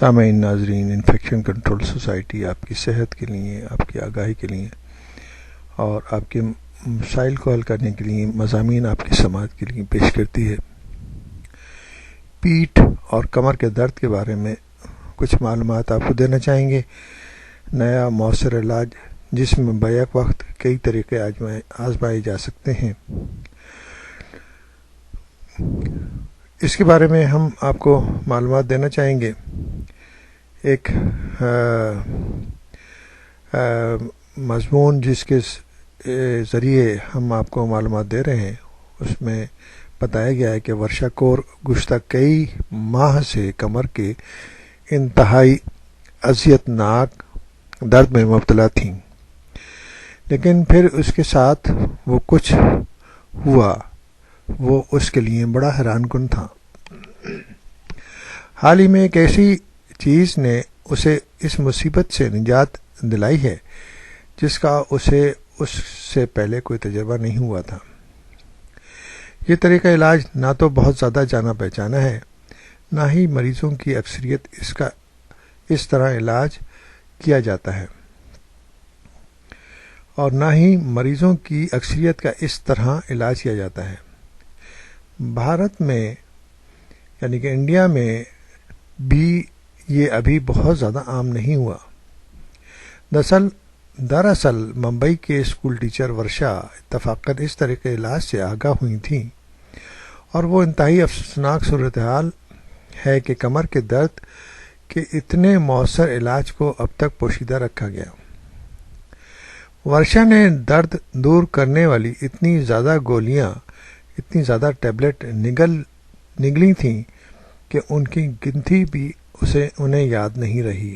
سامعین ناظرین، infection control society آپ کی صحت کے لیے، آپ کی آگاہی کے لیے اور آپ کے مسائل کو حل کرنے کے لیے مضامین آپ کی سماعت کے لیے پیش کرتی ہے۔ پیٹھ اور کمر کے درد کے بارے میں کچھ معلومات آپ کو دینا چاہیں گے۔ نیا مؤثر علاج جس میں بیک وقت کئی طریقے آزمائے جا سکتے ہیں، اس کے بارے میں ہم آپ کو معلومات دینا چاہیں گے۔ ایک مضمون جس کے ذریعے ہم آپ کو معلومات دے رہے ہیں، اس میں بتایا گیا ہے کہ ورشا کور گزشتہ کئی ماہ سے کمر کے انتہائی اذیت ناک درد میں مبتلا تھیں، لیکن پھر اس کے ساتھ وہ کچھ ہوا وہ اس کے لیے بڑا حیران کن تھا۔ حال ہی میں ایک ایسی چیز نے اسے اس مصیبت سے نجات دلائی ہے جس کا اسے اس سے پہلے کوئی تجربہ نہیں ہوا تھا۔ یہ طریقہ علاج نہ تو بہت زیادہ جانا پہچانا ہے، نہ ہی مریضوں کی اکثریت اس طرح علاج کیا جاتا ہے، اور نہ ہی مریضوں کی اکثریت کا اس طرح علاج کیا جاتا ہے۔ بھارت میں یعنی کہ انڈیا میں بھی یہ ابھی بہت زیادہ عام نہیں ہوا۔ دراصل ممبئی کے اسکول ٹیچر ورشا اتفاقاً اس طریقے علاج سے آگاہ ہوئی تھیں، اور وہ انتہائی افسوسناک صورتحال ہے کہ کمر کے درد کے اتنے مؤثر علاج کو اب تک پوشیدہ رکھا گیا۔ ورشا نے درد دور کرنے والی اتنی زیادہ گولیاں، اتنی زیادہ ٹیبلٹ نگلی تھیں کہ ان کی گنتی بھی انہیں یاد نہیں رہی۔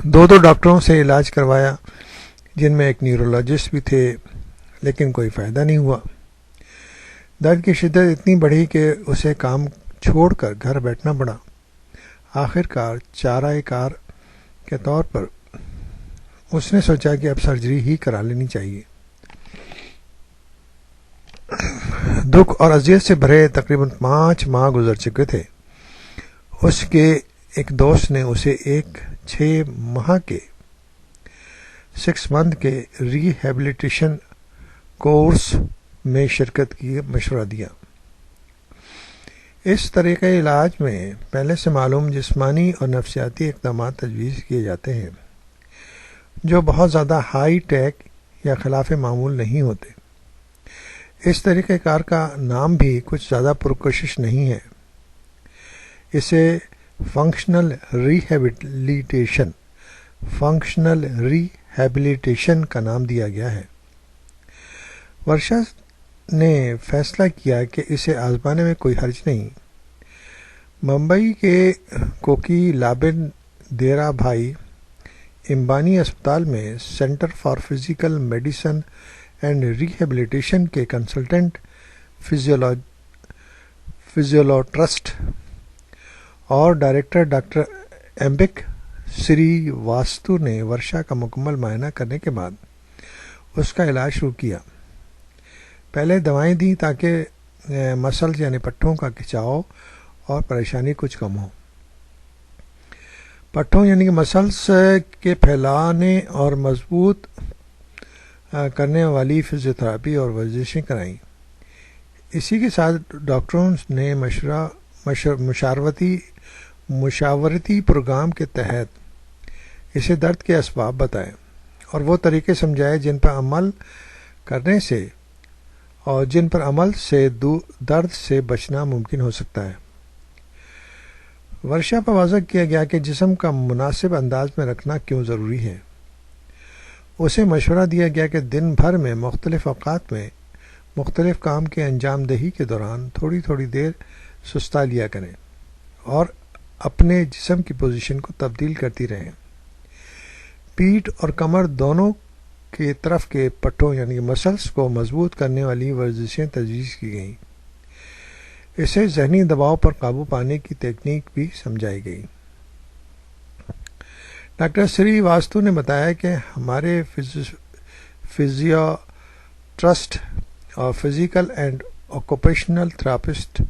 دو ڈاکٹروں سے علاج کروایا، جن میں ایک نیورولوجسٹ بھی تھے، لیکن کوئی فائدہ نہیں ہوا۔ درد کی شدت اتنی بڑھی کہ اسے کام چھوڑ کر گھر بیٹھنا پڑا۔ آخر کار چارہ کار کے طور پر اس نے سوچا کہ اب سرجری ہی کرا لینی چاہیے۔ دکھ اور اذیت سے بھرے تقریباً 5 ماہ گزر چکے تھے۔ اس کے ایک دوست نے اسے ایک 6 منتھ کے ری ہیبلیٹیشن کورس میں شرکت کی مشورہ دیا۔ اس طریقۂ علاج میں پہلے سے معلوم جسمانی اور نفسیاتی اقدامات تجویز کیے جاتے ہیں، جو بہت زیادہ ہائی ٹیک یا خلاف معمول نہیں ہوتے۔ اس طریقہ کار کا نام بھی کچھ زیادہ پرکشش نہیں ہے۔ اسے فنکشنل ری ہیبلیٹیشن کا نام دیا گیا ہے۔ ورشا نے فیصلہ کیا کہ اسے آزمانے میں کوئی حرج نہیں۔ ممبئی کے کوکی لابن دیرا بھائی امبانی اسپتال میں centre for physical medicine and rehabilitation کے کنسلٹنٹ فزیولوٹرسٹ اور ڈائریکٹر ڈاکٹر ایمبک سری واسطو نے ورشا کا مکمل معائنہ کرنے کے بعد اس کا علاج شروع کیا۔ پہلے دوائیں دیں تاکہ مسلز یعنی پٹھوں کا کھچاؤ اور پریشانی کچھ کم ہو۔ پٹھوں یعنی کہ مسلز کے پھیلانے اور مضبوط کرنے والی فزیوتھراپی اور ورزشیں کرائیں۔ اسی کے ساتھ ڈاکٹروں نے مشاورتی پروگرام کے تحت اسے درد کے اسباب بتائے اور وہ طریقے سمجھائے جن پر عمل سے درد سے بچنا ممکن ہو سکتا ہے۔ ورشا پر واضح کیا گیا کہ جسم کا مناسب انداز میں رکھنا کیوں ضروری ہے۔ اسے مشورہ دیا گیا کہ دن بھر میں مختلف اوقات میں مختلف کام کے انجام دہی کے دوران تھوڑی دیر سستا لیا کریں اور اپنے جسم کی پوزیشن کو تبدیل کرتی رہیں۔ پیٹھ اور کمر دونوں کے طرف کے پٹھوں یعنی مسلس کو مضبوط کرنے والی ورزشیں تجویز کی گئیں۔ اسے ذہنی دباؤ پر قابو پانے کی تکنیک بھی سمجھائی گئی۔ ڈاکٹر سری واسطو نے بتایا کہ ہمارے فزیوٹرسٹ اور فزیکل اینڈ آکوپیشنل تھراپسٹ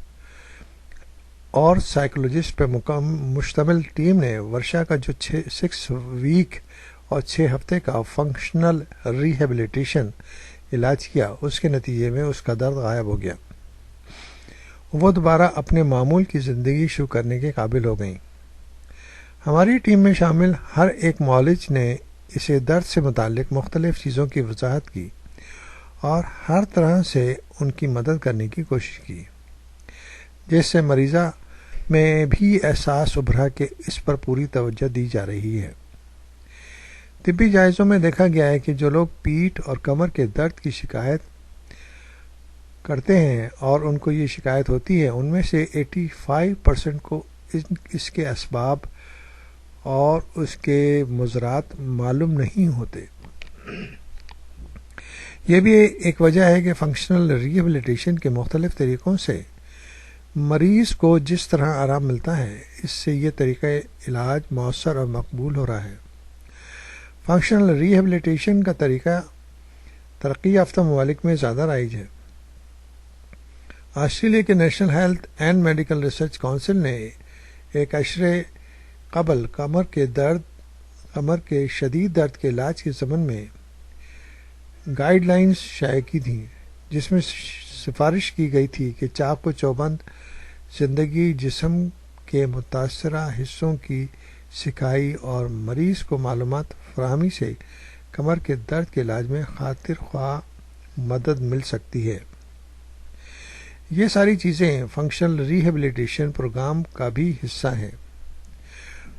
اور سائیکولوجسٹ پر مشتمل ٹیم نے ورشا کا جو 6 ویک اور 6 ہفتے کا فنکشنل ریہیبلیٹیشن علاج کیا، اس کے نتیجے میں اس کا درد غائب ہو گیا۔ وہ دوبارہ اپنے معمول کی زندگی شروع کرنے کے قابل ہو گئیں۔ ہماری ٹیم میں شامل ہر ایک معالج نے اسے درد سے متعلق مختلف چیزوں کی وضاحت کی اور ہر طرح سے ان کی مدد کرنے کی کوشش کی، جس سے مریضہ میں بھی احساس ابھرا کہ اس پر پوری توجہ دی جا رہی ہے۔ طبی جائزوں میں دیکھا گیا ہے کہ جو لوگ پیٹھ اور کمر کے درد کی شکایت کرتے ہیں اور ان کو یہ شکایت ہوتی ہے، ان میں سے 85% کو اس کے اسباب اور اس کے مضرات معلوم نہیں ہوتے۔ یہ بھی ایک وجہ ہے کہ فنکشنل ریہیبلیٹیشن کے مختلف طریقوں سے مریض کو جس طرح آرام ملتا ہے، اس سے یہ طریقہ علاج مؤثر اور مقبول ہو رہا ہے۔ فنکشنل ریہیبلیٹیشن کا طریقہ ترقی یافتہ ممالک میں زیادہ رائج ہے۔ آسٹریلیا کے national health and medical research council نے ایک عشرے قبل کمر کے شدید درد کے علاج کے ضمن میں گائیڈ لائنز شائع کی تھیں، جس میں سفارش کی گئی تھی کہ چاق و چوبند زندگی جسم کے متاثرہ حصوں کی سکھائی اور مریض کو معلومات فراہمی سے کمر کے درد کے علاج میں خاطر خواہ مدد مل سکتی ہے۔ یہ ساری چیزیں فنکشنل ریہیبلیٹیشن پروگرام کا بھی حصہ ہیں۔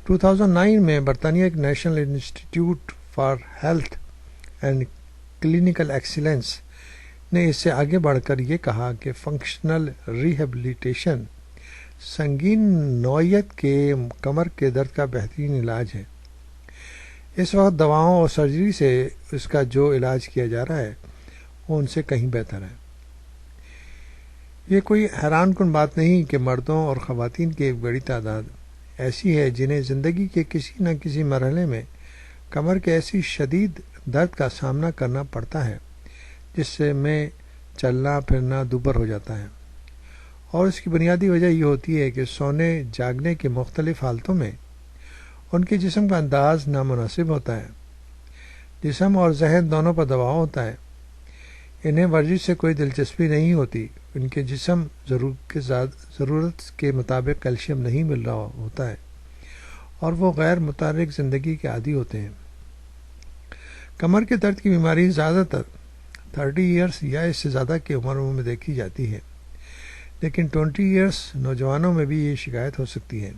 2009 میں برطانیہ کے national institute for health and clinical excellence نے اس سے آگے بڑھ کر یہ کہا کہ فنکشنل ریہیبلیٹیشن سنگین نوعیت کے کمر کے درد کا بہترین علاج ہے۔ اس وقت دواؤں اور سرجری سے اس کا جو علاج کیا جا رہا ہے وہ ان سے کہیں بہتر ہے۔ یہ کوئی حیران کن بات نہیں کہ مردوں اور خواتین کی ایک بڑی تعداد ایسی ہے جنہیں زندگی کے کسی نہ کسی مرحلے میں کمر کے ایسی شدید درد کا سامنا کرنا پڑتا ہے جس سے میں چلنا پھرنا دوبر ہو جاتا ہے، اور اس کی بنیادی وجہ یہ ہوتی ہے کہ سونے جاگنے کے مختلف حالتوں میں ان کے جسم کا انداز نامناسب ہوتا ہے۔ جسم اور ذہن دونوں پر دباؤ ہوتا ہے، انہیں ورزش سے کوئی دلچسپی نہیں ہوتی، ان کے جسم ضرورت کے مطابق کیلشیم نہیں مل رہا ہوتا ہے اور وہ غیر متحرک زندگی کے عادی ہوتے ہیں۔ کمر کے درد کی بیماری زیادہ تر 30 ایئرس یا اس سے زیادہ کی عمروں میں دیکھی جاتی ہے، لیکن 20 ایئرس نوجوانوں میں بھی یہ شکایت ہو سکتی ہے۔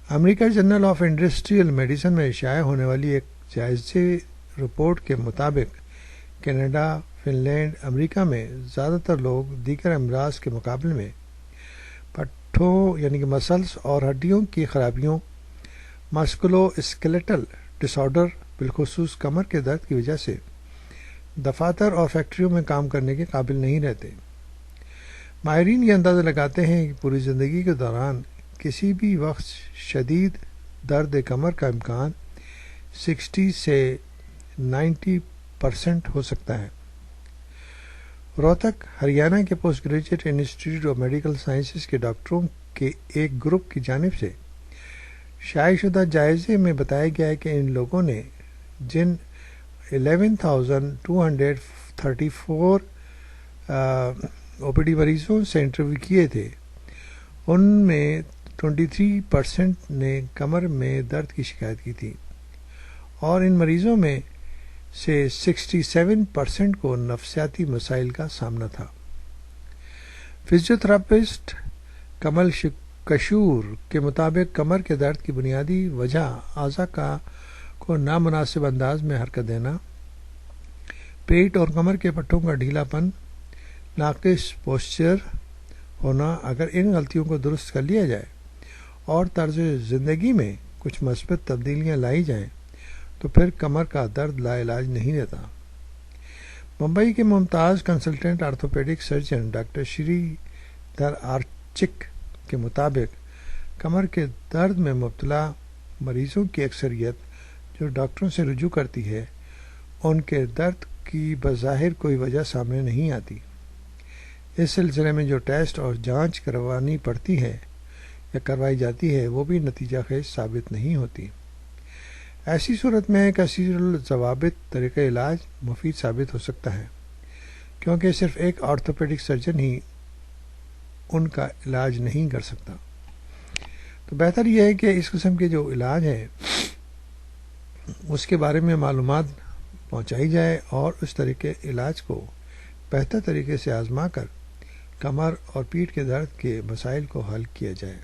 امریکہ جرنل آف انڈسٹریل میڈیسن میں شائع ہونے والی ایک جائزے رپورٹ کے مطابق کینیڈا، فن لینڈ، امریکہ میں زیادہ تر لوگ دیگر امراض کے مقابلے میں پٹھوں یعنی کہ مسلس اور ہڈیوں کی خرابیوں، مسکولو اسکیلیٹل ڈس آرڈر، بالخصوص کمر کے درد کی وجہ سے دفاتر اور فیکٹریوں میں کام کرنے کے قابل نہیں رہتے۔ ماہرین یہ اندازہ لگاتے ہیں کہ پوری زندگی کے دوران کسی بھی وقت شدید درد کمر کا امکان 60 سے 90% ہو سکتا ہے۔ روہتک، ہریانہ کے post graduate institute of medical sciences کے ڈاکٹروں کے ایک گروپ کی جانب سے شائع شدہ جائزے میں بتایا گیا ہے کہ ان لوگوں نے جن 11,234 OPD مریضوں سے انٹرویو کیے تھے، ان میں 23% نے کمر میں درد کی شکایت کی تھی، اور ان مریضوں میں سے 67% کو نفسیاتی مسائل کا سامنا تھا۔ فزیوتھراپسٹ کمل کشور کے مطابق کمر کے درد کی بنیادی وجہ اعضاء کو نامناسب انداز میں حرکت دینا، پیٹ اور کمر کے پٹھوں کا ڈھیلا پن، ناقص پوسچر ہونا۔ اگر ان غلطیوں کو درست کر لیا جائے اور طرز زندگی میں کچھ مثبت تبدیلیاں لائی جائیں تو پھر کمر کا درد لا علاج نہیں رہتا۔ ممبئی کے ممتاز کنسلٹنٹ آرتھوپیڈک سرجن ڈاکٹر شری دھر آرچک کے مطابق کمر کے درد میں مبتلا مریضوں کی اکثریت جو ڈاکٹروں سے رجوع کرتی ہے، ان کے درد کی بظاہر کوئی وجہ سامنے نہیں آتی، اس سلسلے میں جو ٹیسٹ اور جانچ کروانی پڑتی ہے یا کروائی جاتی ہے وہ بھی نتیجہ خیز ثابت نہیں ہوتی۔ ایسی صورت میں کثیر الضوابط طریقہ علاج مفید ثابت ہو سکتا ہے، کیونکہ صرف ایک آرتھوپیڈک سرجن ہی ان کا علاج نہیں کر سکتا۔ تو بہتر یہ ہے کہ اس قسم کے جو علاج ہے اس کے بارے میں معلومات پہنچائی جائے اور اس طریقے علاج کو بہتر طریقے سے آزما کر کمر اور پیٹھ کے درد کے مسائل کو حل کیا جائے۔